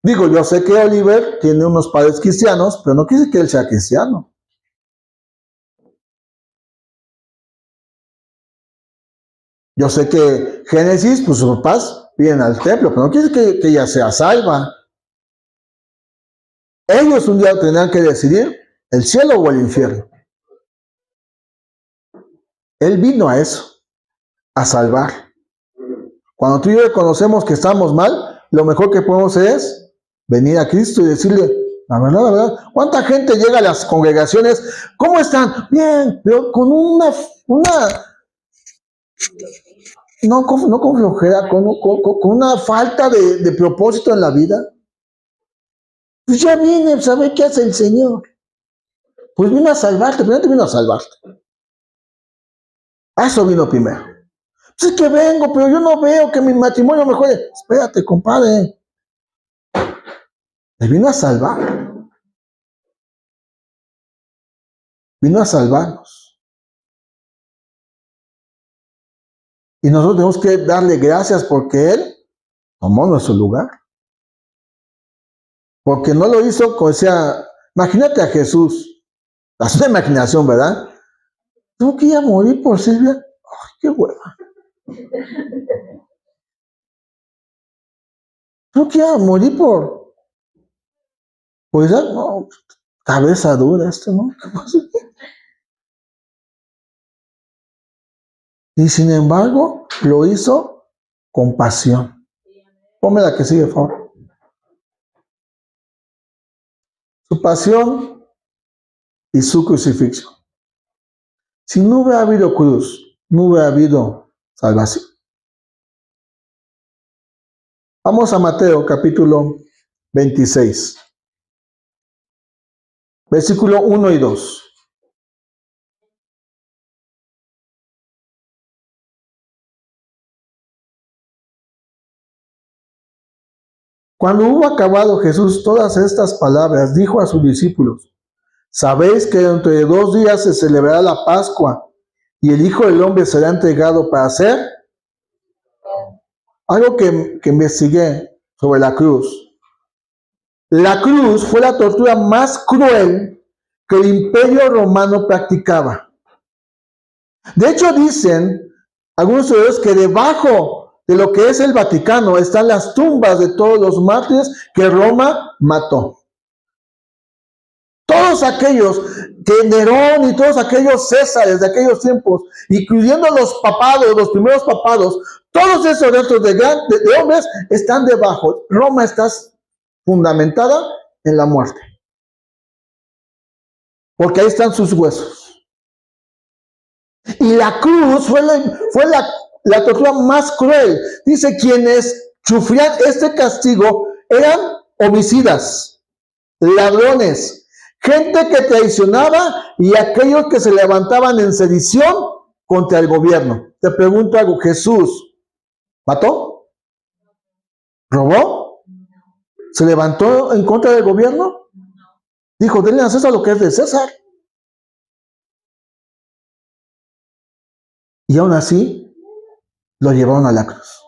Digo, yo sé que Oliver tiene unos padres cristianos, pero no quiere que él sea cristiano. Yo sé que Génesis, pues sus papás vienen al templo, pero no quiere que ella sea salva. Ellos un día tendrán que decidir el cielo o el infierno. Él vino a eso, a salvar. Cuando tú y yo reconocemos que estamos mal, lo mejor que podemos hacer es venir a Cristo y decirle, la verdad, la verdad. ¿Cuánta gente llega a las congregaciones? ¿Cómo están? Bien, pero con no con flojera, con una falta de propósito en la vida. Pues ya viene, ¿sabe qué hace el Señor? Pues vino a salvarte, primero te vino a salvarte. A eso vino primero. Pues es que vengo, pero yo no veo que mi matrimonio mejore. Espérate, compadre. Te vino a salvar. Vino a salvarnos. Y nosotros tenemos que darle gracias porque Él tomó nuestro lugar. Porque no lo hizo, o sea, imagínate a Jesús. Es una imaginación, ¿verdad? ¿Tengo que ir a morir por Silvia? ¡Ay, qué hueva! ¿Tengo que ir a morir por esa? No, cabeza dura esto, ¿no? Y sin embargo, lo hizo con pasión. Ponme la que sigue, por favor. Su pasión y su crucifixión. Si no hubiera habido cruz, no hubiera habido salvación. Vamos a Mateo capítulo 26, versículo 1 y 2. Cuando hubo acabado Jesús todas estas palabras, dijo a sus discípulos, sabéis que dentro de 2 días se celebrará la Pascua y el Hijo del Hombre será entregado para hacer algo que investigué sobre la cruz. La cruz fue la tortura más cruel que el Imperio Romano practicaba. De hecho, dicen algunos estudios que debajo de lo que es el Vaticano están las tumbas de todos los mártires que Roma mató. Todos aquellos que Nerón y todos aquellos Césares de aquellos tiempos, incluyendo los papados, los primeros papados, todos esos restos de hombres están debajo. Roma está fundamentada en la muerte. Porque ahí están sus huesos. Y la cruz fue la tortura más cruel. Dice, quienes sufrían este castigo eran homicidas, ladrones, gente que traicionaba y aquellos que se levantaban en sedición contra el gobierno. Te pregunto algo, ¿Jesús mató? ¿Robó? ¿Se levantó en contra del gobierno? Dijo, denle a César lo que es de César. Y aún así, lo llevaron a la cruz.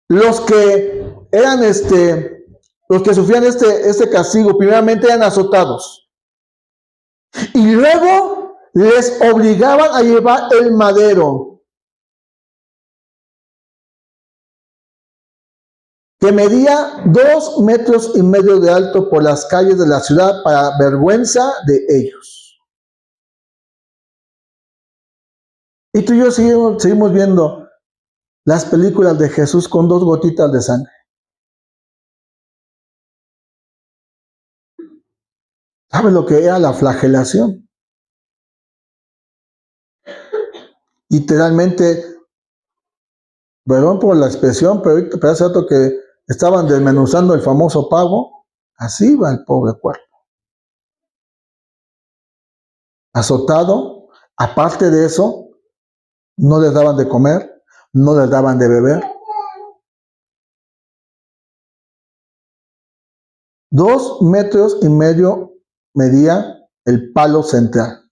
los que eran los que sufrían este castigo, primeramente eran azotados. Y luego les obligaban a llevar el madero, que medía 2,5 metros de alto por las calles de la ciudad, para vergüenza de ellos. Y tú y yo seguimos viendo las películas de Jesús con 2 gotitas de sangre. ¿Sabes lo que era la flagelación? Literalmente, perdón por la expresión, pero hace rato que estaban desmenuzando el famoso pavo, así va el pobre cuerpo. Azotado, aparte de eso, no les daban de comer, no les daban de beber. 2,5 metros medía el palo central,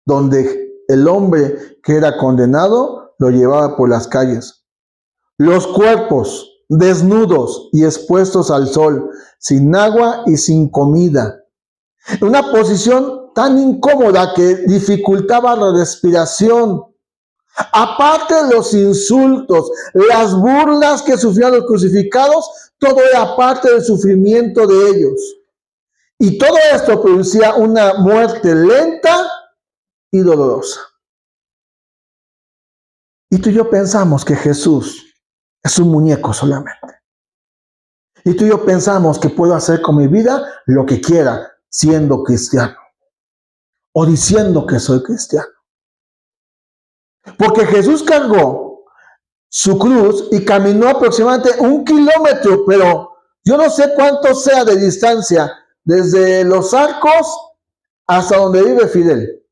donde el hombre que era condenado lo llevaba por las calles. Los cuerpos desnudos y expuestos al sol, sin agua y sin comida. Una posición tan incómoda que dificultaba la respiración. Aparte de los insultos, las burlas que sufrían los crucificados, todo era parte del sufrimiento de ellos. Y todo esto producía una muerte lenta y dolorosa. Y tú y yo pensamos que Jesús es un muñeco solamente. Y tú y yo pensamos que puedo hacer con mi vida lo que quiera siendo cristiano o diciendo que soy cristiano. Porque Jesús cargó su cruz y caminó aproximadamente 1 kilómetro, pero yo no sé cuánto sea de distancia desde Los Arcos hasta donde vive Fidel,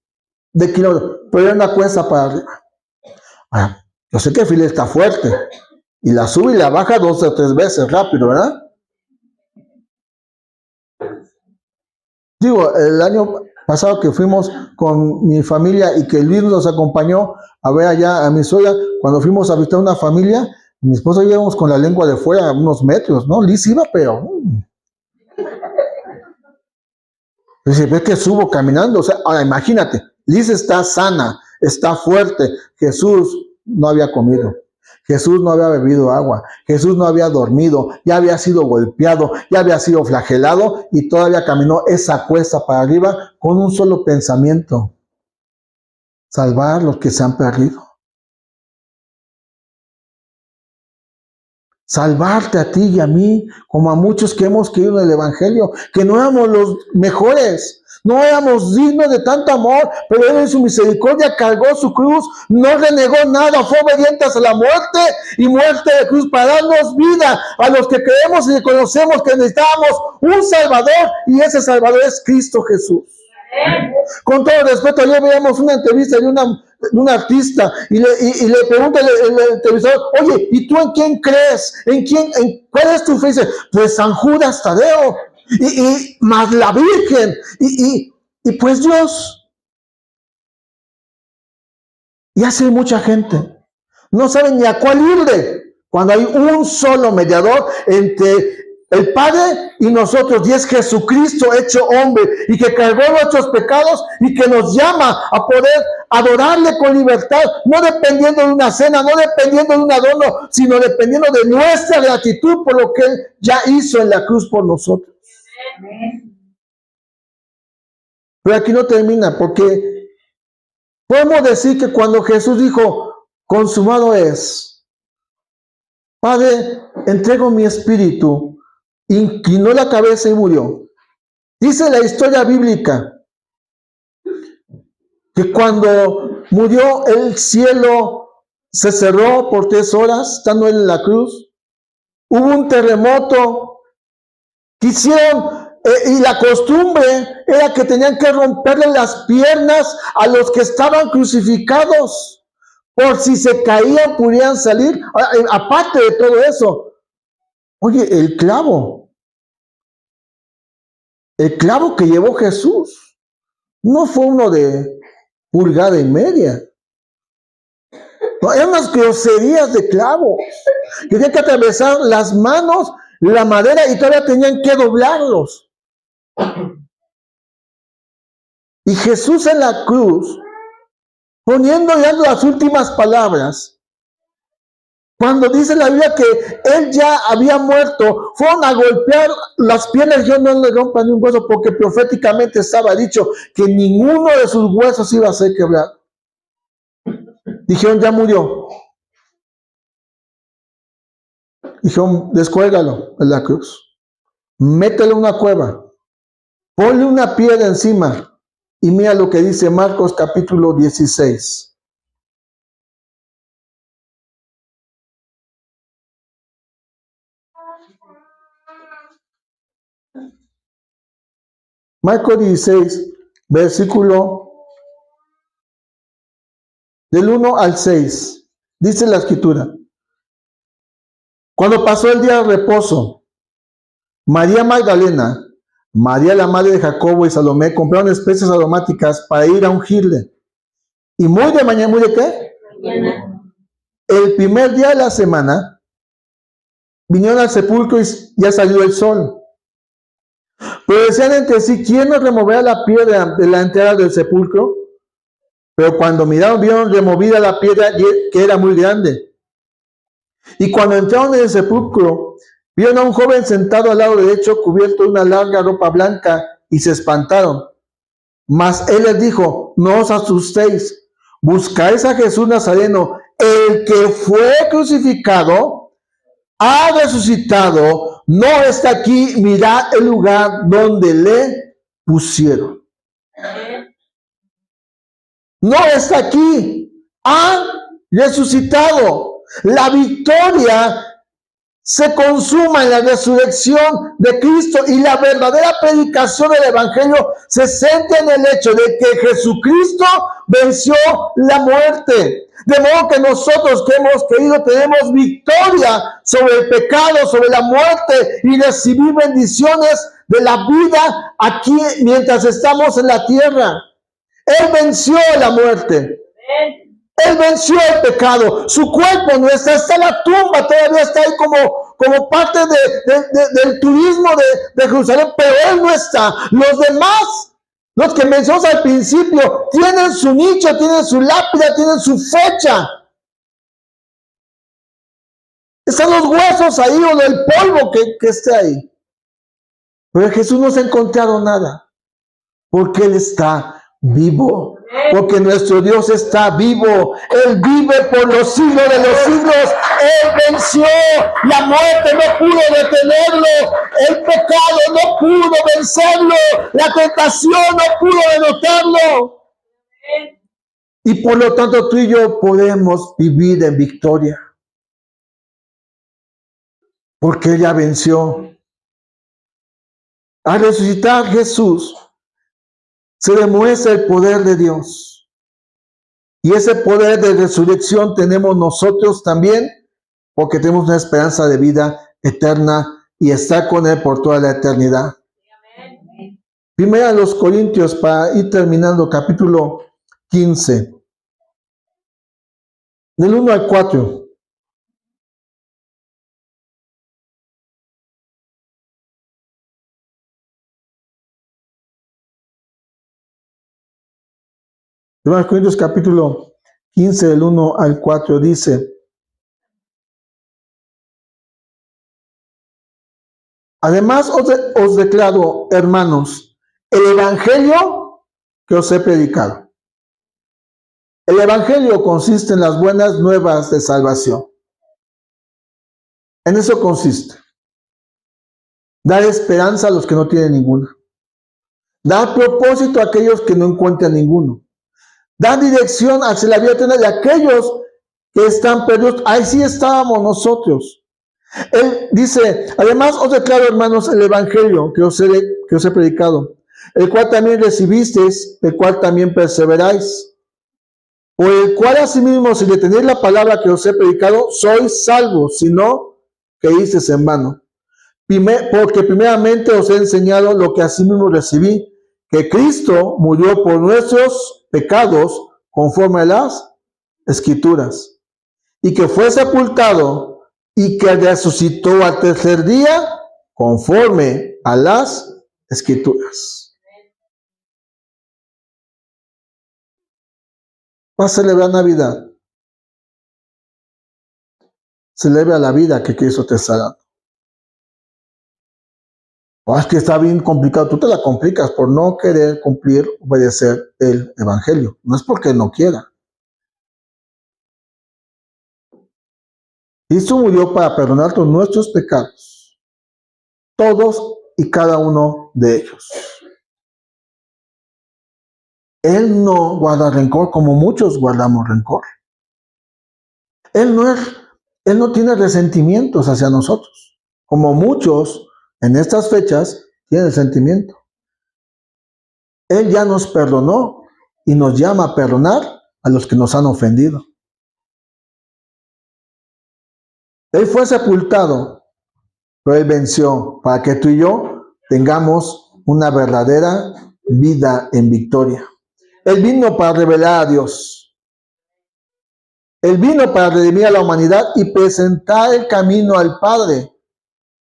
de kilómetros, pero era una cuesta para arriba. Ahora, yo sé que Fidel está fuerte y la sube y la baja 2 o 3 veces rápido, ¿verdad? Digo, el año pasado que fuimos con mi familia y que Luis nos acompañó a ver allá a mi suegra, cuando fuimos a visitar una familia, mi esposa y yo íbamos con la lengua de fuera unos metros, ¿no? Liz iba, pero... Dice, ves que subo caminando, o sea, ahora imagínate, Liz está sana, está fuerte, Jesús no había comido, Jesús no había bebido agua, Jesús no había dormido, ya había sido golpeado, ya había sido flagelado y todavía caminó esa cuesta para arriba con un solo pensamiento: salvar a los que se han perdido. Salvarte a ti y a mí, como a muchos que hemos creído en el Evangelio, que no éramos los mejores, no éramos dignos de tanto amor, pero Él en su misericordia cargó su cruz, no renegó nada, fue obediente hasta la muerte y muerte de cruz para darnos vida a los que creemos y reconocemos que necesitamos un Salvador, y ese Salvador es Cristo Jesús. Con todo respeto, ayer veíamos una entrevista de un artista y le pregunta el entrevistador: oye, ¿y tú en quién crees? ¿Cuál es tu fe? Dice: pues San Judas Tadeo, y más la Virgen, y pues Dios. Y así mucha gente no sabe ni a cuál irle, cuando hay un solo mediador entre el Padre y nosotros, y es Jesucristo hecho hombre, y que cargó nuestros pecados y que nos llama a poder adorarle con libertad, no dependiendo de una cena, no dependiendo de un adorno, sino dependiendo de nuestra gratitud por lo que Él ya hizo en la cruz por nosotros. Pero aquí no termina, porque podemos decir que cuando Jesús dijo: consumado es, Padre, entrego mi espíritu, inclinó la cabeza y murió. Dice la historia bíblica que cuando murió, el cielo se cerró por 3 horas, estando Él en la cruz. Hubo un terremoto. Y la costumbre era que tenían que romperle las piernas a los que estaban crucificados, por si se caían pudieran salir. Aparte de todo eso, oye, el clavo que llevó Jesús no fue uno de 1,5 pulgadas. No, eran unas groserías de clavos. Tenían que atravesar las manos, la madera, y todavía tenían que doblarlos. Y Jesús en la cruz, poniendo y dando las últimas palabras, cuando dice la Biblia que él ya había muerto, fueron a golpear las piernas. Yo no le rompa ni un hueso, porque proféticamente estaba dicho que ninguno de sus huesos iba a ser quebrado. Dijeron, ya murió. Dijeron, descuélgalo de la cruz, mételo en una cueva, ponle una piedra encima. Y mira lo que dice Marcos capítulo 16. Marcos 16, versículo del 1 al 6. Dice la escritura: cuando pasó el día de reposo, María Magdalena, María la madre de Jacobo y Salomé compraron especies aromáticas para ir a ungirle. Y muy de mañana, ¿muy de qué? Mañana. El primer día de la semana, vinieron al sepulcro y ya salió el sol. Pero decían entre sí, ¿quién nos removerá la piedra de la entrada del sepulcro? Pero cuando miraron, vieron removida la piedra, que era muy grande. Y cuando entraron en el sepulcro, vieron a un joven sentado al lado derecho, cubierto de una larga ropa blanca, y se espantaron. Mas él les dijo, no os asustéis, buscáis a Jesús Nazareno, el que fue crucificado, ha resucitado, no está aquí, mirad el lugar donde le pusieron. No está aquí, ha resucitado. La victoria se consuma en la resurrección de Cristo, y la verdadera predicación del Evangelio se centra en el hecho de que Jesucristo venció la muerte. De modo que nosotros que hemos creído tenemos victoria sobre el pecado, sobre la muerte, y recibir bendiciones de la vida aquí mientras estamos en la tierra. Él venció la muerte. Él venció el pecado. Su cuerpo no está en la tumba, todavía está ahí como parte del turismo de Jerusalén, pero él no está. Los demás, los que mencionamos al principio, tienen su nicho, tienen su lápida, tienen su fecha. Están los huesos ahí, o el polvo que esté ahí. Pero Jesús no se ha encontrado nada, porque Él está vivo, porque nuestro Dios está vivo. Él vive por los siglos de los siglos. Él venció. La muerte no pudo detenerlo, el pecado no pudo vencerlo, la tentación no pudo derrotarlo, y por lo tanto tú y yo podemos vivir en victoria, porque Él ya venció. Al resucitar Jesús, se demuestra el poder de Dios. Y ese poder de resurrección tenemos nosotros también, porque tenemos una esperanza de vida eterna y estar con Él por toda la eternidad. Primera a los Corintios, para ir terminando, capítulo 15, del 1 al 4. Primera Corintios capítulo 15, del 1 al 4 dice: además os declaro, hermanos, el evangelio que os he predicado. El evangelio consiste en las buenas nuevas de salvación. En eso consiste. Dar esperanza a los que no tienen ninguna. Dar propósito a aquellos que no encuentran ninguno. Dar dirección hacia la vida eterna de aquellos que están perdidos. Ahí sí estábamos nosotros. Él dice, además os declaro, hermanos, el evangelio que os he predicado, el cual también recibisteis, el cual también perseveráis, por el cual asimismo, si retenéis la palabra que os he predicado, sois salvos, si no, creísteis en vano. Porque primeramente os he enseñado lo que asimismo recibí, que Cristo murió por nuestros pecados conforme a las Escrituras, y que fue sepultado y que resucitó al tercer día conforme a las Escrituras. Va a celebrar Navidad. Celebra la vida que Cristo te está dando. O es que está bien complicado. Tú te la complicas por no querer cumplir, obedecer el Evangelio. No es porque no quiera. Cristo murió para perdonar todos nuestros pecados. Todos y cada uno de ellos. Él no guarda rencor como muchos guardamos rencor. Él no tiene resentimientos hacia nosotros, como muchos en estas fechas tienen resentimiento. Él ya nos perdonó y nos llama a perdonar a los que nos han ofendido. Él fue sepultado, pero Él venció para que tú y yo tengamos una verdadera vida en victoria. Él vino para revelar a Dios. Él vino para redimir a la humanidad y presentar el camino al Padre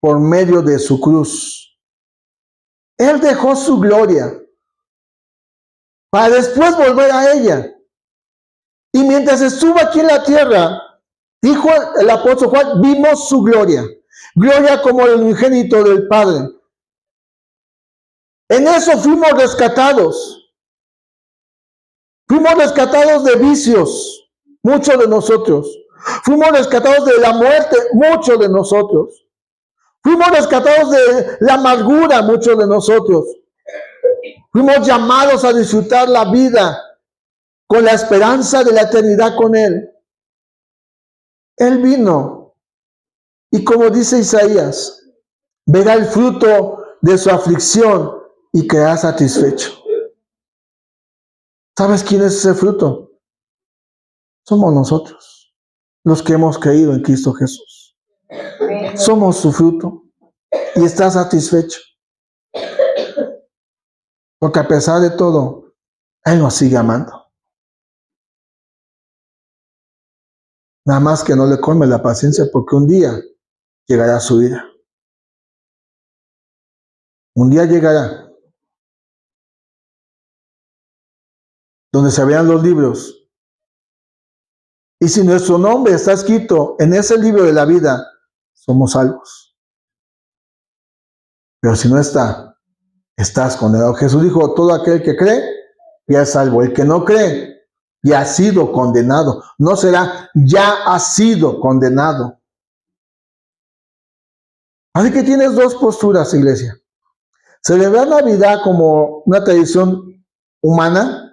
por medio de su cruz. Él dejó su gloria para después volver a ella. Y mientras estuvo aquí en la tierra, dijo el apóstol Juan, vimos su gloria. Gloria como el unigénito del Padre. En eso fuimos rescatados. Fuimos rescatados de vicios, muchos de nosotros. Fuimos rescatados de la muerte, muchos de nosotros. Fuimos rescatados de la amargura, muchos de nosotros. Fuimos llamados a disfrutar la vida con la esperanza de la eternidad con Él. Él vino y como dice Isaías, verá el fruto de su aflicción y quedará satisfecho. ¿Sabes quién es ese fruto? Somos nosotros, los que hemos creído en Cristo Jesús. Somos su fruto y está satisfecho. Porque a pesar de todo, Él nos sigue amando. Nada más que no le colme la paciencia porque un día llegará su vida. Un día llegará donde se vean los libros. Y si nuestro nombre está escrito en ese libro de la vida, somos salvos. Pero si no está, estás condenado. Jesús dijo, todo aquel que cree, ya es salvo. El que no cree, ya ha sido condenado. No será, ya ha sido condenado. Así que tienes dos posturas, iglesia. Celebrar Navidad como una tradición humana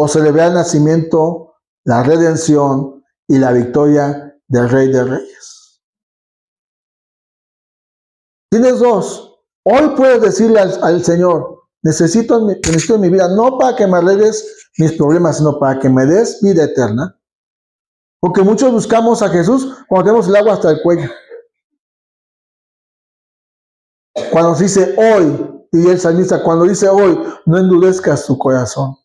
o celebrar el nacimiento, la redención y la victoria del Rey de Reyes. Tienes dos. Hoy puedes decirle al Señor, necesito en mi vida, no para que me arregles mis problemas, sino para que me des vida eterna. Porque muchos buscamos a Jesús cuando tenemos el agua hasta el cuello. Cuando dice hoy, y el salmista, cuando dice hoy, no endurezcas tu corazón.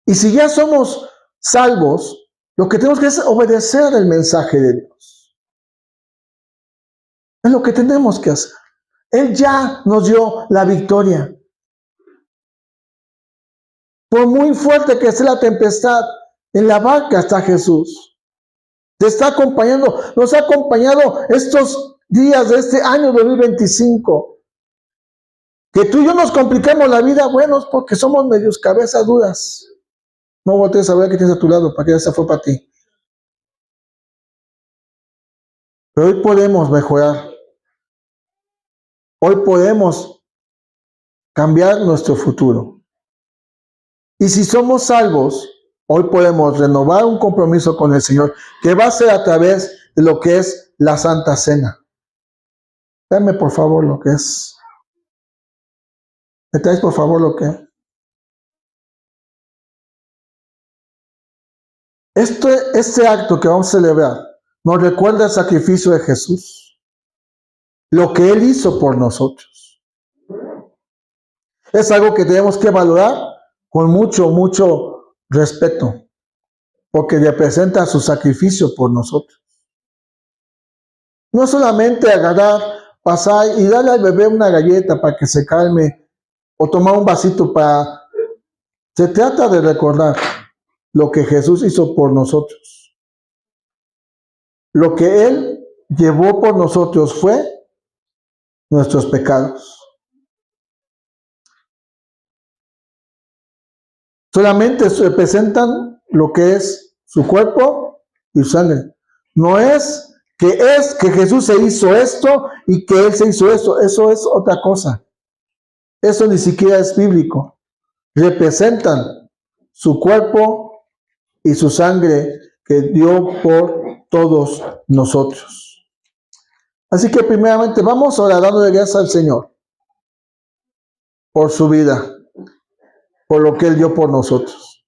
Y si ya somos salvos, lo que tenemos que hacer es obedecer el mensaje de Dios. Es lo que tenemos que hacer. Él ya nos dio la victoria. Por muy fuerte que sea la tempestad, en la barca está Jesús. Te está acompañando, nos ha acompañado estos días de este año 2025. Que tú y yo nos compliquemos la vida, bueno, es porque somos medios cabezas duras. No voltees a ver que tienes a tu lado, para que esa fue para ti. Pero hoy podemos mejorar. Hoy podemos cambiar nuestro futuro. Y si somos salvos, hoy podemos renovar un compromiso con el Señor, que va a ser a través de lo que es la Santa Cena. Dame por favor lo que es. ¿Me traes por favor lo que es? Este acto que vamos a celebrar nos recuerda el sacrificio de Jesús, lo que Él hizo por nosotros. Es algo que tenemos que valorar con mucho respeto, porque representa su sacrificio por nosotros. No solamente agarrar, pasar y darle al bebé una galleta para que se calme o tomar un vasito para... Se trata de recordar lo que Jesús hizo por nosotros. Lo que Él llevó por nosotros fue nuestros pecados. Solamente representan lo que es su cuerpo y su sangre. No es que Jesús se hizo esto y que Él se hizo esto. Eso es otra cosa. Eso ni siquiera es bíblico. Representan su cuerpo y su sangre que dio por todos nosotros. Así que primeramente vamos ahora dándole gracias al Señor por su vida, por lo que Él dio por nosotros.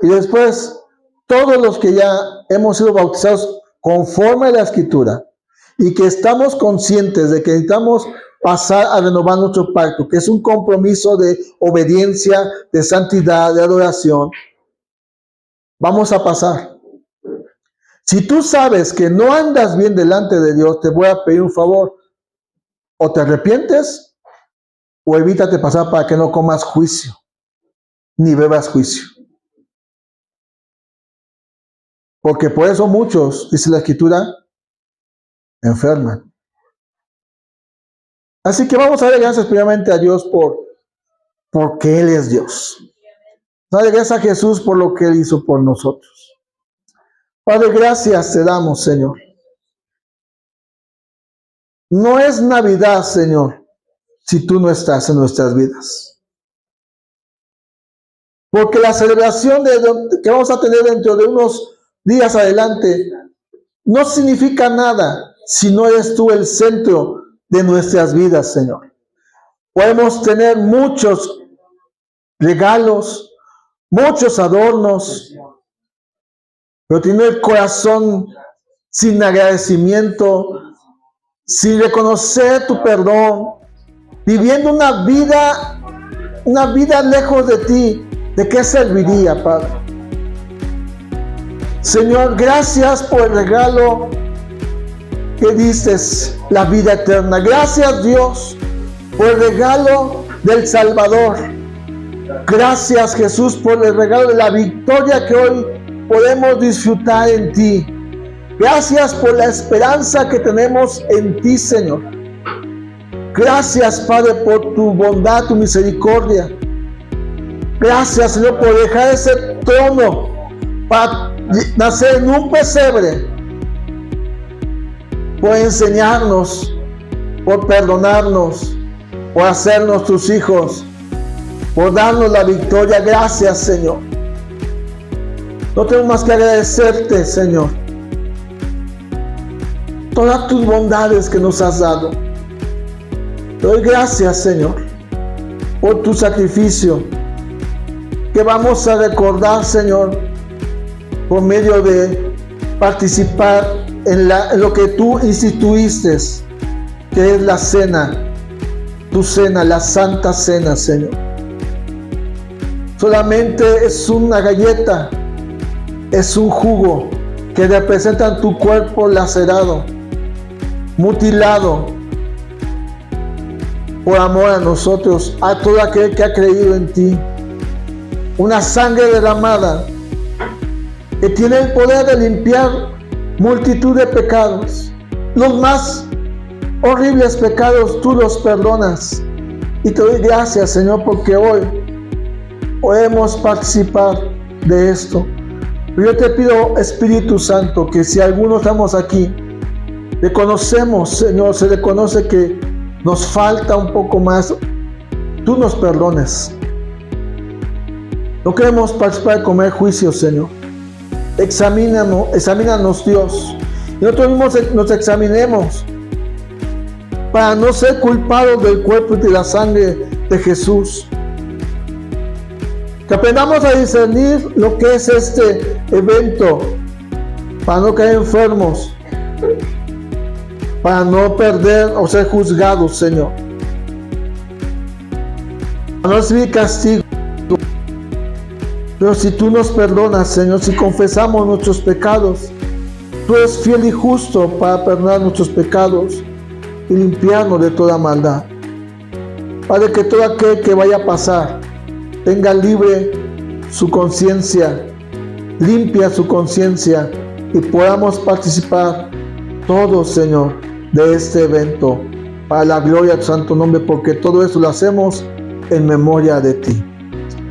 Y después, todos los que ya hemos sido bautizados conforme a la Escritura y que estamos conscientes de que necesitamos pasar a renovar nuestro pacto, que es un compromiso de obediencia, de santidad, de adoración, vamos a pasar. Si tú sabes que no andas bien delante de Dios, te voy a pedir un favor. O te arrepientes o evítate pasar para que no comas juicio, ni bebas juicio. Porque por eso muchos, dice la Escritura, enferman. Así que vamos a dar gracias primeramente a Dios porque Él es Dios. Dale gracias a Jesús por lo que Él hizo por nosotros. Padre, gracias te damos, Señor. No es Navidad, Señor, si tú no estás en nuestras vidas. Porque la celebración que vamos a tener dentro de unos días adelante no significa nada si no eres tú el centro de nuestras vidas, Señor. Podemos tener muchos regalos, muchos adornos, pero tener el corazón sin agradecimiento, sin reconocer tu perdón, viviendo una vida lejos de ti, ¿de qué serviría, Padre? Señor, gracias por el regalo que dices, la vida eterna. Gracias, Dios, por el regalo del Salvador. Gracias, Jesús, por el regalo de la victoria que hoy podemos disfrutar en ti. Gracias por la esperanza que tenemos en ti, Señor. Gracias, Padre, por tu bondad, tu misericordia. Gracias, Señor, por dejar ese trono para nacer en un pesebre, por enseñarnos, por perdonarnos, por hacernos tus hijos, por darnos la victoria. Gracias, Señor. No tengo más que agradecerte, Señor, todas tus bondades que nos has dado. Te doy gracias, Señor, por tu sacrificio, que vamos a recordar, Señor, por medio de participar en lo que tú instituiste, que es la cena, tu cena, la Santa Cena, Señor. Solamente es una galleta, es un jugo que representa tu cuerpo lacerado, mutilado, por amor a nosotros, a todo aquel que ha creído en ti. Una sangre derramada que tiene el poder de limpiar multitud de pecados. Los más horribles pecados tú los perdonas. Y te doy gracias, Señor, porque hoy podemos participar de esto. Yo te pido, Espíritu Santo, que si algunos estamos aquí, reconocemos, Señor, se reconoce que nos falta un poco más, tú nos perdones. No queremos participar de comer juicio, Señor. Examínanos, Dios. Y nosotros mismos nos examinemos para no ser culpados del cuerpo y de la sangre de Jesús. Que aprendamos a discernir lo que es este evento, para no caer enfermos, para no perder o ser juzgados, Señor, para no recibir castigo. Pero si tú nos perdonas, Señor, si confesamos nuestros pecados, tú eres fiel y justo para perdonar nuestros pecados y limpiarnos de toda maldad. Padre, que todo aquel que vaya a pasar tenga libre su conciencia, limpia su conciencia y podamos participar todos, Señor, de este evento para la gloria de tu santo nombre, porque todo eso lo hacemos en memoria de ti.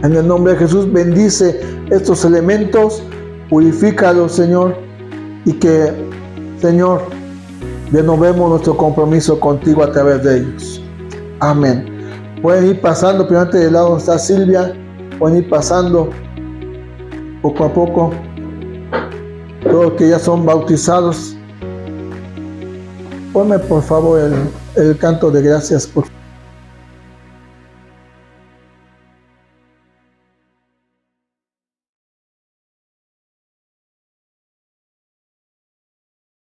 En el nombre de Jesús, bendice estos elementos, purifícalos, Señor, y que, Señor, renovemos nuestro compromiso contigo a través de ellos. Amén. Pueden ir pasando, primero del lado donde está Silvia, pueden ir pasando poco a poco, todos los que ya son bautizados. Ponme por favor el canto de gracias, por favor.